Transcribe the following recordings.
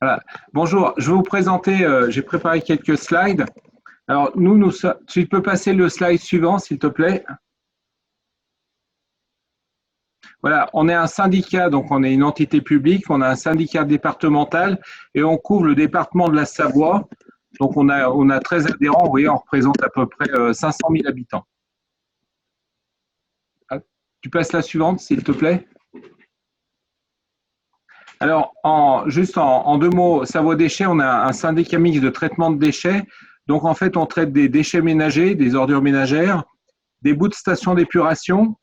Voilà. Bonjour, je vais vous présenter, j'ai préparé quelques slides. Alors, tu peux passer le slide suivant, s'il te plaît. Voilà, on est un syndicat, donc on est une entité publique, on a un syndicat départemental et on couvre le département de la Savoie. Donc, on a 13 adhérents, vous voyez, on représente à peu près 500 000 habitants. Ah, tu passes la suivante, s'il te plaît. Alors, juste en deux mots, Savoie Déchets, on a un syndicat mixte de traitement de déchets. Donc, en fait, on traite des déchets ménagers, des ordures ménagères, des bouts de stations d'épuration.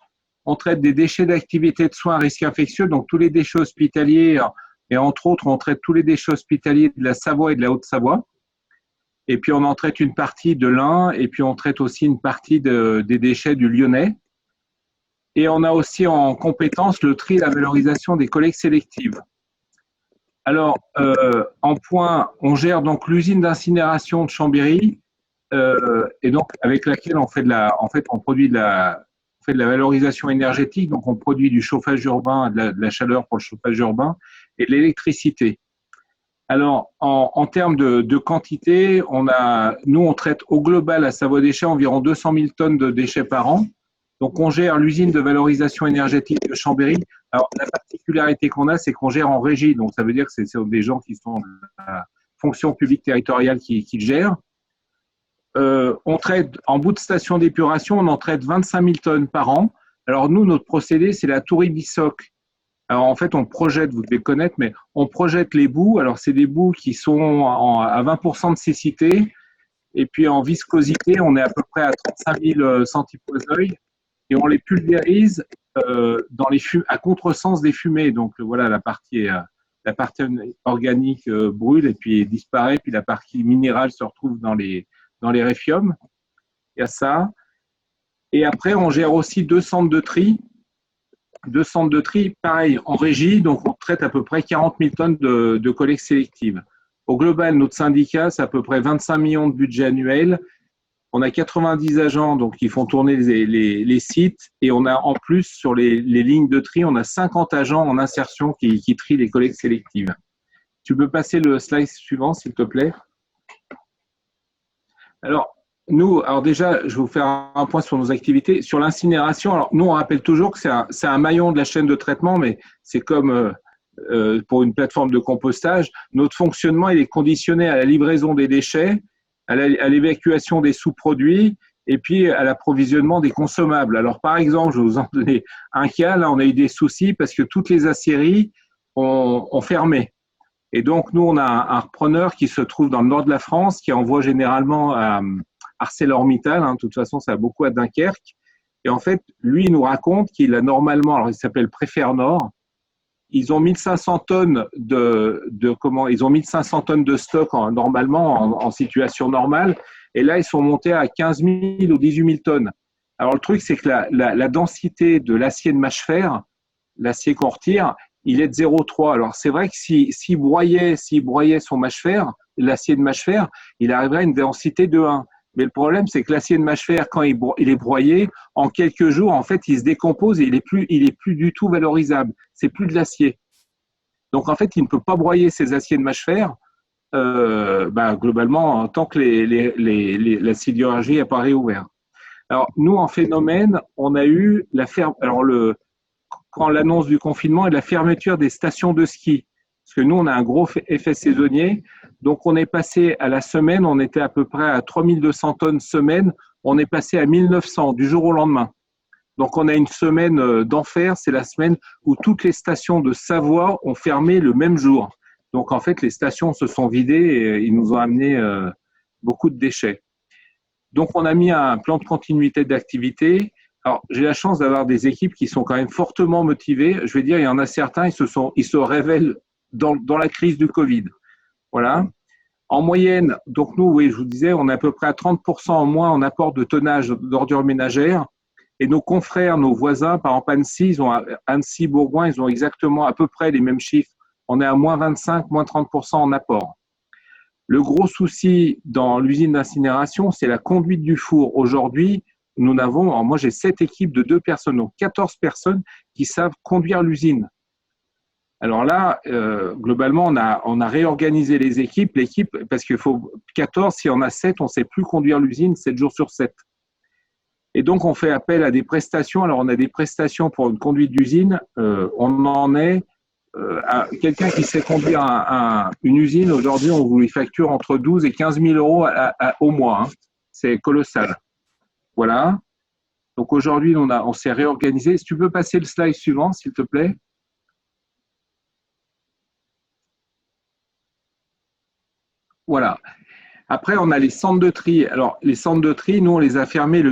On traite des déchets d'activité de soins à risque infectieux, donc tous les déchets hospitaliers, et entre autres, on traite tous les déchets hospitaliers de la Savoie et de la Haute-Savoie. Et puis, on en traite une partie de l'Ain, et puis on traite aussi une partie des déchets du Lyonnais. Et on a aussi en compétence le tri et la valorisation des collectes sélectives. Alors, en point, on gère donc l'usine d'incinération de Chambéry, et donc avec laquelle on produit on fait de la valorisation énergétique, donc on produit du chauffage urbain, de la chaleur pour le chauffage urbain et de l'électricité. Alors, en termes de quantité, nous, on traite au global à Savoie Déchets environ 200 000 tonnes de déchets par an. Donc, on gère l'usine de valorisation énergétique de Chambéry. Alors, la particularité qu'on a, c'est qu'on gère en régie. Donc, ça veut dire que c'est des gens qui sont de la fonction publique territoriale qui gèrent. On traite en bout de station d'épuration, on en traite 25 000 tonnes par an. Alors, nous, notre procédé, c'est la tourie Bissoc. Alors, en fait, on projette, vous devez connaître, mais on projette les boues. Alors, c'est des boues qui sont à 20% de cécité. Et puis, en viscosité, on est à peu près à 35 000 centipoiseuil. Et on les pulvérise à contresens des fumées. Donc, voilà, la partie organique brûle et puis disparaît. Puis la partie minérale se retrouve dans les réfiums. Il y a ça. Et après, on gère aussi deux centres de tri, pareil, en régie, donc on traite à peu près 40 000 tonnes de collecte sélective. Au global, notre syndicat, c'est à peu près 25 millions de budget annuel. On a 90 agents donc, qui font tourner les sites et on a en plus sur les lignes de tri, on a 50 agents en insertion qui trient les collectes sélectives. Tu peux passer le slide suivant, s'il te plaît. Alors, alors déjà, je vais vous faire un point sur nos activités. Sur l'incinération, alors nous, on rappelle toujours que c'est un maillon de la chaîne de traitement, mais c'est comme pour une plateforme de compostage. Notre fonctionnement, il est conditionné à la livraison des déchets, à l'évacuation des sous-produits et puis à l'approvisionnement des consommables. Alors, par exemple, je vais vous en donner un cas. Là, on a eu des soucis parce que toutes les aciéries ont fermé. Et donc, nous, on a un repreneur qui se trouve dans le nord de la France, qui envoie généralement à ArcelorMittal. De toute façon, ça a beaucoup à Dunkerque. Et en fait, lui, il nous raconte qu'il a normalement, alors il s'appelle Préfère Nord, ils ont 1500 tonnes ils ont 1500 tonnes de stock normalement, en situation normale. Et là, ils sont montés à 15 000 ou 18 000 tonnes. Alors, le truc, c'est que la densité de l'acier de mâche-fer, l'acier qu'on retire, il est de 0,3. Alors, c'est vrai que s'il broyait son mâche-fer, l'acier de mâche-fer, il arriverait à une densité de 1. Mais le problème, c'est que l'acier de mâche-fer, quand il est broyé, en quelques jours, en fait, il se décompose et il est plus du tout valorisable. C'est plus de l'acier. Donc, en fait, il ne peut pas broyer ces aciers de mâche-fer, globalement, tant que la sidérurgie n'est pas réouverte. Alors, nous, en phénomène, on a eu quand l'annonce du confinement et la fermeture des stations de ski. Parce que nous, on a un gros effet saisonnier. Donc, on est passé à la semaine, on était à peu près à 3200 tonnes semaine. On est passé à 1900 du jour au lendemain. Donc, on a une semaine d'enfer. C'est la semaine où toutes les stations de Savoie ont fermé le même jour. Donc, en fait, les stations se sont vidées et ils nous ont amené beaucoup de déchets. Donc, on a mis un plan de continuité d'activité. Alors, j'ai la chance d'avoir des équipes qui sont quand même fortement motivées. Je vais dire, il y en a certains, ils se révèlent dans la crise du Covid. Voilà. En moyenne, donc nous, oui, je vous disais, on est à peu près à 30% en moins en apport de tonnage d'ordures ménagères. Et nos confrères, nos voisins, par exemple Annecy, Bourgoin, ils ont exactement à peu près les mêmes chiffres. On est à moins 25, moins 30% en apport. Le gros souci dans l'usine d'incinération, c'est la conduite du four. Aujourd'hui, moi j'ai 7 équipes de 2 personnes, donc 14 personnes qui savent conduire l'usine. Alors là, globalement, on a réorganisé les équipes. L'équipe, parce qu'il faut 14, s'il y en a 7, on ne sait plus conduire l'usine 7 jours sur 7. Et donc, on fait appel à des prestations. Alors, on a des prestations pour une conduite d'usine. On en est à quelqu'un qui sait conduire une usine. Aujourd'hui, on vous lui facture entre 12 et 15 000 euros au mois. Hein. C'est colossal. Voilà. Donc, aujourd'hui, on s'est réorganisé. Si tu peux passer le slide suivant, s'il te plaît. Voilà. Après, on a les centres de tri. Alors, les centres de tri, nous, on les a fermés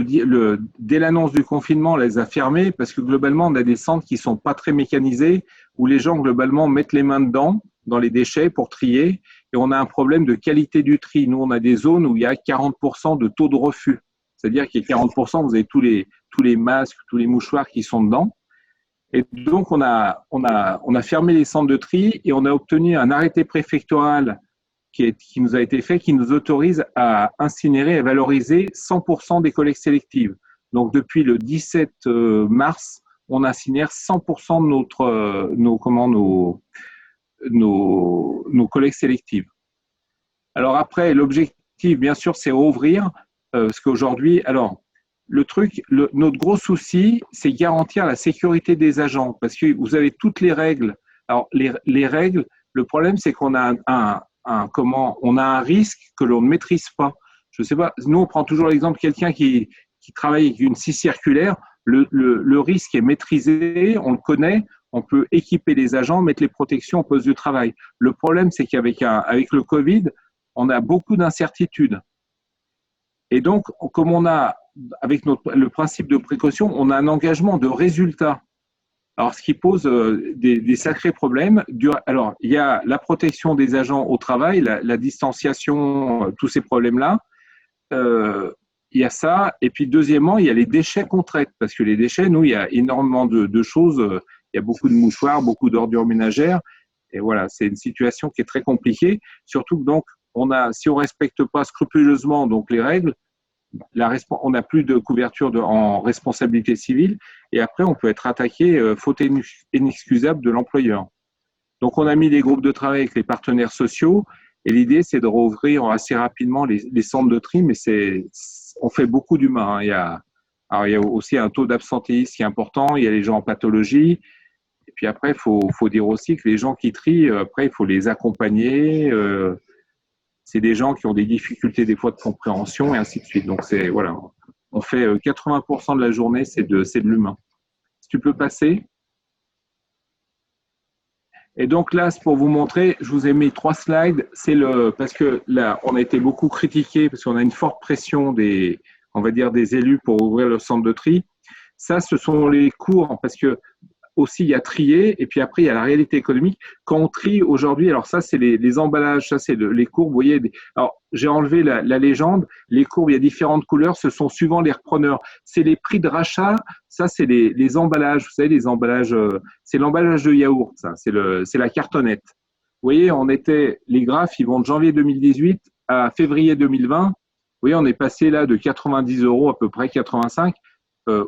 dès l'annonce du confinement, on les a fermés parce que globalement, on a des centres qui sont pas très mécanisés, où les gens, globalement, mettent les mains dedans, dans les déchets pour trier. Et on a un problème de qualité du tri. Nous, on a des zones où il y a 40% de taux de refus. C'est-à-dire qu'il y a 40%, vous avez tous les masques, tous les mouchoirs qui sont dedans. Et donc, on a fermé les centres de tri et on a obtenu un arrêté préfectoral qui nous a été fait, qui nous autorise à incinérer et valoriser 100% des collectes sélectives. Donc, depuis le 17 mars, on incinère 100% de nos collectes sélectives. Alors après, l'objectif, bien sûr, c'est rouvrir, parce qu'aujourd'hui, alors, notre gros souci, c'est garantir la sécurité des agents, parce que vous avez toutes les règles. Alors, les règles, le problème, c'est qu'on a on a un risque que l'on ne maîtrise pas. Je sais pas, nous, on prend toujours l'exemple de quelqu'un qui travaille avec une scie circulaire. Le risque est maîtrisé, on le connaît, on peut équiper les agents, mettre les protections au poste de travail. Le problème, c'est qu'avec le Covid, on a beaucoup d'incertitudes. Et donc, comme on a, avec le principe de précaution, on a un engagement de résultat. Alors, ce qui pose des sacrés problèmes. Alors, il y a la protection des agents au travail, la distanciation, tous ces problèmes-là. Il y a ça. Et puis, deuxièmement, il y a les déchets qu'on traite. Parce que les déchets, nous, il y a énormément de choses. Il y a beaucoup de mouchoirs, beaucoup d'ordures ménagères. Et voilà, c'est une situation qui est très compliquée. Surtout que, donc, si on ne respecte pas scrupuleusement donc, les règles, on n'a plus de couverture en responsabilité civile et après on peut être attaqué faute inexcusable de l'employeur. Donc on a mis des groupes de travail avec les partenaires sociaux et l'idée c'est de rouvrir assez rapidement les centres de tri, mais on fait beaucoup d'humains. Hein. Il y a aussi un taux d'absentéisme qui est important, il y a les gens en pathologie et puis après il faut dire aussi que les gens qui trient, après il faut les accompagner. C'est des gens qui ont des difficultés des fois de compréhension et ainsi de suite. Donc voilà, on fait 80% de la journée, c'est de l'humain. Si tu peux passer. Et donc là, c'est pour vous montrer, je vous ai mis 3 slides. Parce que là, on a été beaucoup critiqué parce qu'on a une forte pression des élus pour ouvrir le centre de tri. Ça, ce sont les cours parce que aussi il y a trier et puis après il y a la réalité économique. Quand on trie aujourd'hui, alors ça c'est les emballages, ça c'est les courbes, vous voyez. Alors j'ai enlevé la légende, les courbes il y a différentes couleurs, ce sont suivant les repreneurs. C'est les prix de rachat, ça c'est les emballages, vous savez les emballages, c'est l'emballage de yaourt, ça c'est la cartonnette. Vous voyez, les graphes ils vont de janvier 2018 à février 2020. Vous voyez, on est passé là de 90 € à peu près 85.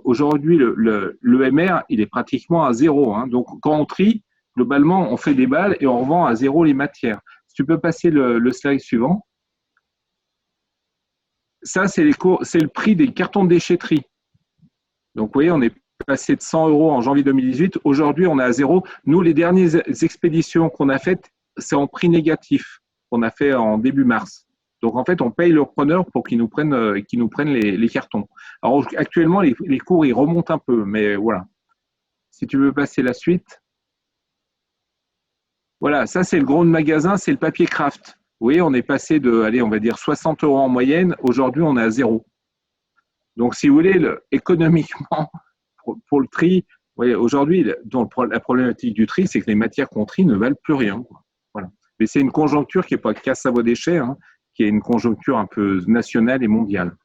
Aujourd'hui, le MR, il est pratiquement à 0. Hein. Donc, quand on trie, globalement, on fait des balles et on revend à 0 les matières. Si tu peux passer le slide suivant. Ça, c'est le prix des cartons de déchetterie. Donc, vous voyez, on est passé de 100 € en janvier 2018. Aujourd'hui, on est à 0. Nous, les dernières expéditions qu'on a faites, c'est en prix négatif qu'on a fait en début mars. Donc, en fait, on paye le repreneur pour qu'ils nous prennent les cartons. Alors, actuellement, les cours, ils remontent un peu, mais voilà. Si tu veux passer la suite. Voilà, ça, c'est le gros magasin, c'est le papier craft. Vous voyez, on est passé on va dire 60 € en moyenne. Aujourd'hui, on est à 0. Donc, si vous voulez, économiquement, pour le tri, vous voyez, aujourd'hui, la problématique du tri, c'est que les matières qu'on trie ne valent plus rien. Voilà. Mais c'est une conjoncture qui n'est pas casse à vos déchets, hein, qui est une conjoncture un peu nationale et mondiale.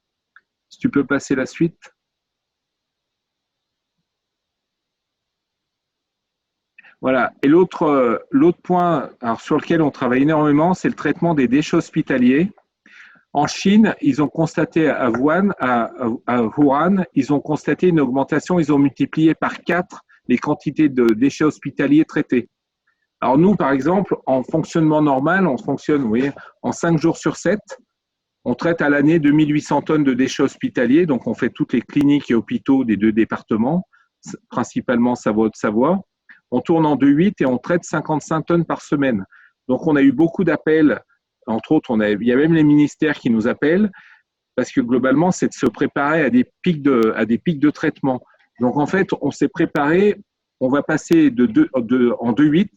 Si tu peux passer la suite. Voilà. Et l'autre point sur lequel on travaille énormément, c'est le traitement des déchets hospitaliers. En Chine, ils ont constaté à Wuhan, ils ont constaté une augmentation, ils ont multiplié par 4 les quantités de déchets hospitaliers traités. Alors nous, par exemple, en fonctionnement normal, on fonctionne, vous voyez, en 5 jours sur 7. On traite à l'année 2800 tonnes de déchets hospitaliers. Donc, on fait toutes les cliniques et hôpitaux des 2 départements, principalement Savoie-Haute-Savoie. On tourne en 2-8 et on traite 55 tonnes par semaine. Donc, on a eu beaucoup d'appels. Entre autres, il y a même les ministères qui nous appellent parce que globalement, c'est de se préparer à des pics de traitement. Donc, en fait, on s'est préparé. On va passer en 2-8,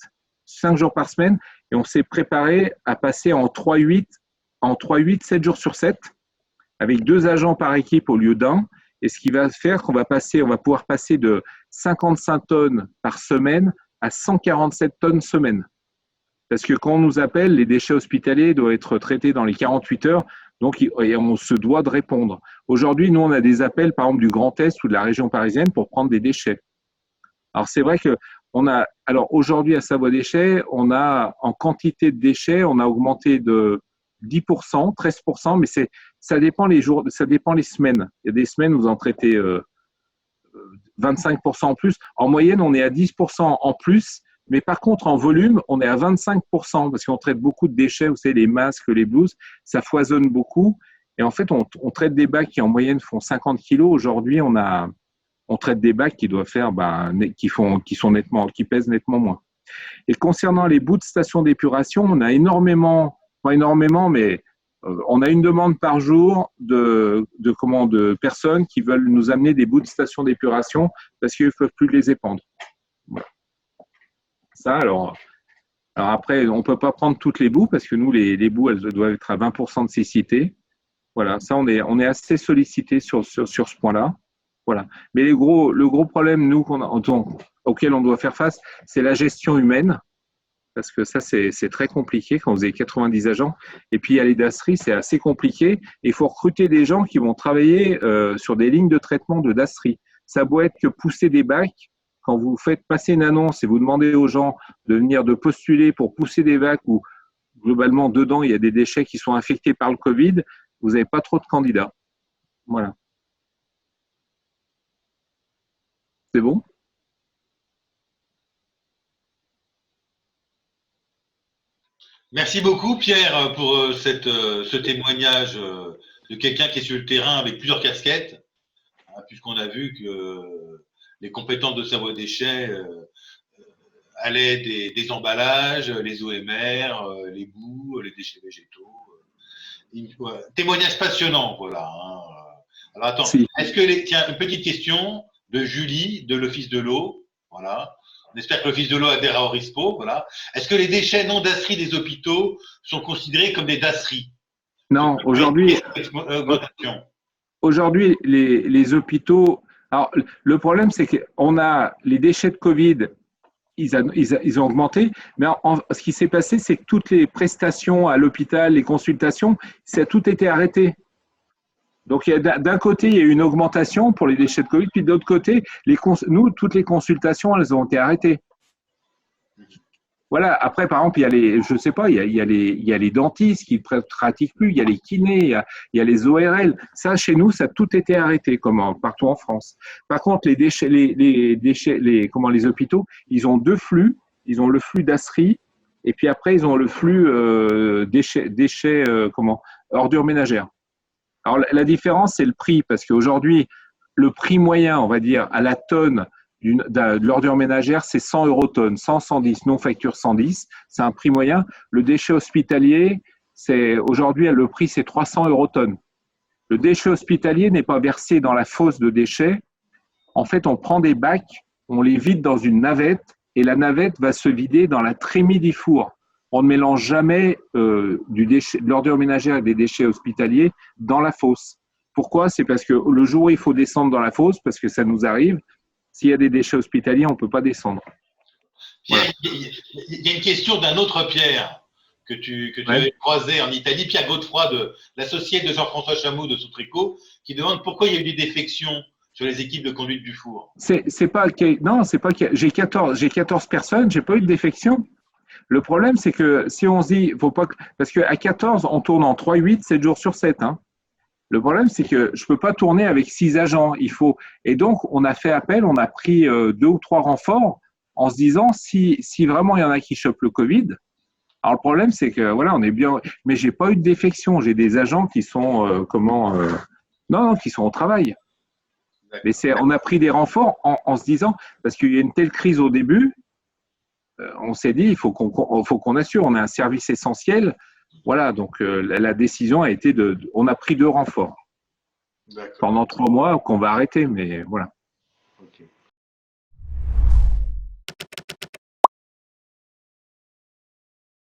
5 jours par semaine, et on s'est préparé à passer en 3-8, 7 jours sur 7, avec 2 agents par équipe au lieu d'un. Et ce qui va faire qu'on va pouvoir passer de 55 tonnes par semaine à 147 tonnes semaine. Parce que quand on nous appelle, les déchets hospitaliers doivent être traités dans les 48 heures, donc on se doit de répondre. Aujourd'hui, nous, on a des appels, par exemple, du Grand Est ou de la région parisienne pour prendre des déchets. Alors, c'est vrai que aujourd'hui, à Savoie Déchets, on a, en quantité de déchets, on a augmenté de 10%, 13%, mais ça dépend les jours, ça dépend les semaines. Il y a des semaines où vous en traitez 25% en plus. En moyenne, on est à 10% en plus, mais par contre, en volume, on est à 25% parce qu'on traite beaucoup de déchets, vous savez, les masques, les blouses, ça foisonne beaucoup. Et en fait, on traite des bacs qui en moyenne font 50 kilos. Aujourd'hui, on traite des bacs qui doivent faire, qui pèsent nettement moins. Et concernant les bouts de station d'épuration, on a pas énormément, mais on a une demande par jour de personnes qui veulent nous amener des bouts de station d'épuration parce qu'ils ne peuvent plus les épandre. Voilà. Ça, alors après, on ne peut pas prendre toutes les boues parce que nous, les boues, elles doivent être à 20% de cécité. Voilà, ça, on est assez sollicité sur ce point-là. Voilà. Mais le gros problème, nous, auquel on doit faire face, c'est la gestion humaine. Parce que ça, c'est très compliqué quand vous avez 90 agents. Et puis, il y a les DASRI, c'est assez compliqué. Il faut recruter des gens qui vont travailler sur des lignes de traitement de DASRI. Ça doit être que pousser des bacs. Quand vous faites passer une annonce et vous demandez aux gens de postuler pour pousser des bacs où, globalement, dedans, il y a des déchets qui sont infectés par le Covid, vous n'avez pas trop de candidats. Voilà. C'est bon ? Merci beaucoup, Pierre, pour ce témoignage de quelqu'un qui est sur le terrain avec plusieurs casquettes, hein, puisqu'on a vu que les compétences de Savoie Déchets allaient des emballages, les OMR, les boues, les déchets végétaux. Témoignage passionnant, voilà. Hein. Alors attends, tiens, une petite question de Julie de l'Office de l'eau, voilà. On espère que l'Office de l'eau adhère au RISPO. Voilà. Est-ce que les déchets non DASRI des hôpitaux sont considérés comme des DASRI? Non, aujourd'hui, les hôpitaux. Alors, le problème, c'est qu'on a les déchets de Covid, ils ont augmenté, mais ce qui s'est passé, c'est que toutes les prestations à l'hôpital, les consultations, ça a tout été arrêté. Donc, d'un côté, il y a eu une augmentation pour les déchets de Covid, puis de l'autre côté, toutes les consultations, elles ont été arrêtées. Voilà. Après, par exemple, il y a les dentistes qui ne pratiquent plus, il y a les kinés, il y a les ORL. Ça, chez nous, ça a tout été arrêté, comme partout en France. Par contre, les hôpitaux, ils ont 2 flux. Ils ont le flux DASRI, et puis après, ils ont le flux ordures ménagères. Alors, la différence, c'est le prix, parce qu'aujourd'hui, le prix moyen, on va dire, à la tonne de l'ordure ménagère, c'est 100 € tonne, 100, 110, non facture 110, c'est un prix moyen. Le déchet hospitalier, aujourd'hui, le prix, c'est 300 € tonne. Le déchet hospitalier n'est pas versé dans la fosse de déchets. En fait, on prend des bacs, on les vide dans une navette, et la navette va se vider dans la trémie du four. On ne mélange jamais de l'ordure ménagère et des déchets hospitaliers dans la fosse. Pourquoi ? C'est parce que le jour où il faut descendre dans la fosse, parce que ça nous arrive, s'il y a des déchets hospitaliers, on ne peut pas descendre. Pierre, il y a une question d'un autre Pierre que tu avais croisé en Italie, Pierre Godefroy, l'associé de Jean-François Chamou de Soutrico, qui demande pourquoi il y a eu des défections sur les équipes de conduite du four. C'est pas j'ai 14 personnes, j'ai pas eu de défection. Le problème, c'est que si on se dit, faut pas, parce qu'à 14, on tourne en 3-8, 7 jours sur 7. Hein. Le problème, c'est que je ne peux pas tourner avec 6 agents. Et donc, on a fait appel, on a pris 2 ou 3 renforts en se disant si vraiment il y en a qui chopent le Covid. Alors le problème c'est que voilà, on est bien, mais j'ai pas eu de défection. J'ai des agents qui sont non, qui sont au travail. Mais on a pris des renforts en se disant parce qu'il y a une telle crise au début, on s'est dit il faut qu'on assure. On a un service essentiel. Voilà, donc la décision a été on a pris 2 renforts pendant 3 mois qu'on va arrêter, mais voilà.